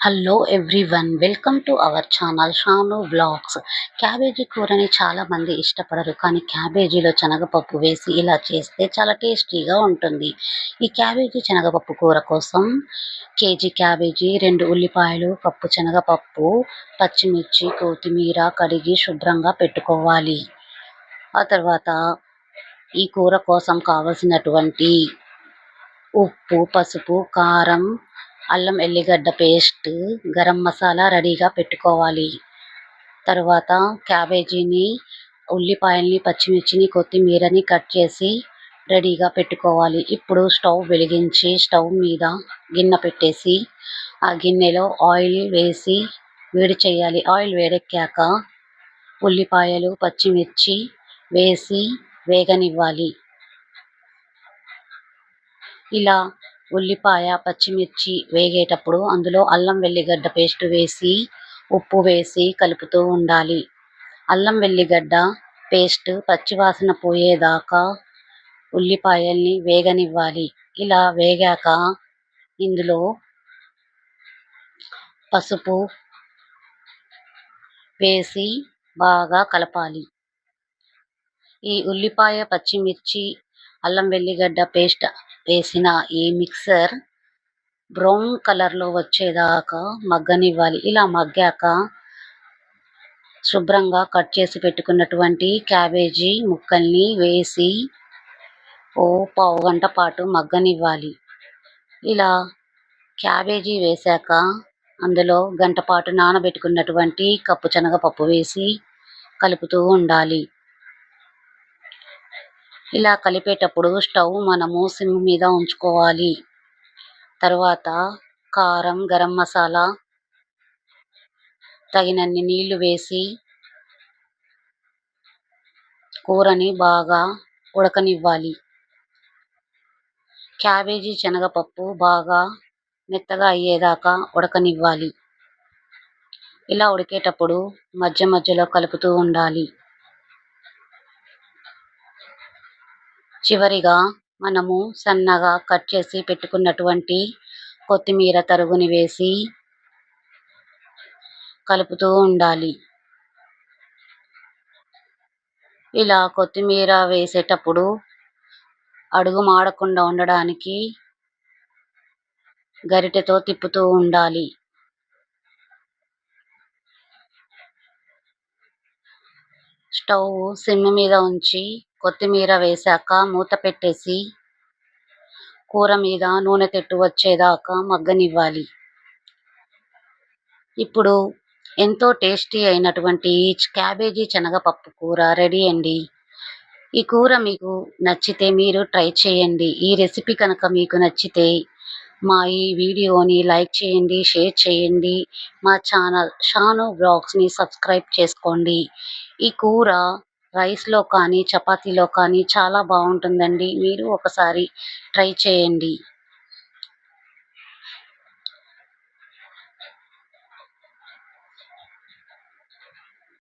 Hello everyone, welcome to our channel Shanu vlogs. Cabbage కూరని చాలామంది ఇష్టపడరు, కానీ క్యాబేజీలో శనగపప్పు వేసి ఇలా చేస్తే చాలా టేస్టీగా ఉంటుంది. ఈ క్యాబేజీ శనగపప్పు కూర కోసం కేజీ క్యాబేజీ, 2 ఉల్లిపాయలు, కప్పు శనగపప్పు, పచ్చిమిర్చి, కొత్తిమీర కడిగి శుభ్రంగా పెట్టుకోవాలి. ఆ తర్వాత ఈ కూర కోసం కావలసినటువంటి ఉప్పు, పసుపు, కారం, అల్లం ఎల్లిగడ్డ పేస్ట్, గరం మసాలా రెడీగా పెట్టుకోవాలి. తర్వాత క్యాబేజీని, ఉల్లిపాయల్ని, పచ్చిమిర్చిని, కొత్తిమీరని కట్ చేసి రెడీగా పెట్టుకోవాలి. ఇప్పుడు స్టవ్ వెలిగించి స్టవ్ మీద గిన్నె పెట్టేసి ఆ గిన్నెలో ఆయిల్ వేసి వేడి చేయాలి. ఆయిల్ వేడెక్కాక ఉల్లిపాయలు, పచ్చిమిర్చి వేసి వేగనివ్వాలి. ఇలా ఉల్లిపాయ, పచ్చిమిర్చి వేగేటప్పుడు అందులో అల్లం వెల్లిగడ్డ పేస్ట్ వేసి, ఉప్పు వేసి కలుపుతూ ఉండాలి. అల్లం వెల్లిగడ్డ పేస్ట్ పచ్చివాసన పోయేదాకా ఉల్లిపాయల్ని వేగనివ్వాలి. ఇలా వేగాక ఇందులో పసుపు వేసి బాగా కలపాలి. ఈ ఉల్లిపాయ, పచ్చిమిర్చి, అల్లం వెల్లిగడ్డ పేస్ట్ వేసిన ఈ మిక్సర్ బ్రౌన్ కలర్లో వచ్చేదాకా మగ్గనివ్వాలి. ఇలా మగ్గాక శుభ్రంగా కట్ చేసి పెట్టుకున్నటువంటి క్యాబేజీ ముక్కల్ని వేసి ఓ పావుగంట పాటు మగ్గనివ్వాలి. ఇలా క్యాబేజీ వేశాక అందులో గంట పాటు నానబెట్టుకున్నటువంటి కప్పు శనగపప్పు వేసి కలుపుతూ ఉండాలి. ఇలా కలిపేటప్పుడు స్టవ్ మనము సిమ్ మీద ఉంచుకోవాలి. తర్వాత కారం, గరం మసాలా, తగినన్ని నీళ్లు వేసి కూరని బాగా ఉడకనివ్వాలి. క్యాబేజీ శనగపప్పు బాగా మెత్తగా అయ్యేదాకా ఉడకనివ్వాలి. ఇలా ఉడికేటప్పుడు మధ్య మధ్యలో కలుపుతూ ఉండాలి. చివరిగా మనము సన్నగా కట్ చేసి పెట్టుకున్నటువంటి కొత్తిమీర తరుగుని వేసి కలుపుతూ ఉండాలి. ఇలా కొత్తిమీర వేసేటప్పుడు అడుగు మాడకుండా ఉండడానికి గరిటెతో తిప్పుతూ ఉండాలి. స్టవ్ సిమ్ మీద ఉంచి కొత్తిమీర వేశాక మూత పెట్టేసి కూర మీద నూనె తెట్టు వచ్చేదాకా మగ్గనివ్వాలి. ఇప్పుడు ఎంతో టేస్టీ అయినటువంటి క్యాబేజీ శనగపప్పు కూర రెడీ అండి. ఈ కూర మీకు నచ్చితే మీరు ట్రై చేయండి. ఈ రెసిపీ కనుక మీకు నచ్చితే మా ఈ వీడియోని లైక్ చేయండి, షేర్ చేయండి. మా ఛానల్ షాను వ్లాగ్స్ని సబ్స్క్రైబ్ చేసుకోండి. ఈ కూర రైస్లో కానీ, చపాతీలో కానీ చాలా బాగుంటుందండి. మీరు ఒకసారి ట్రై చేయండి.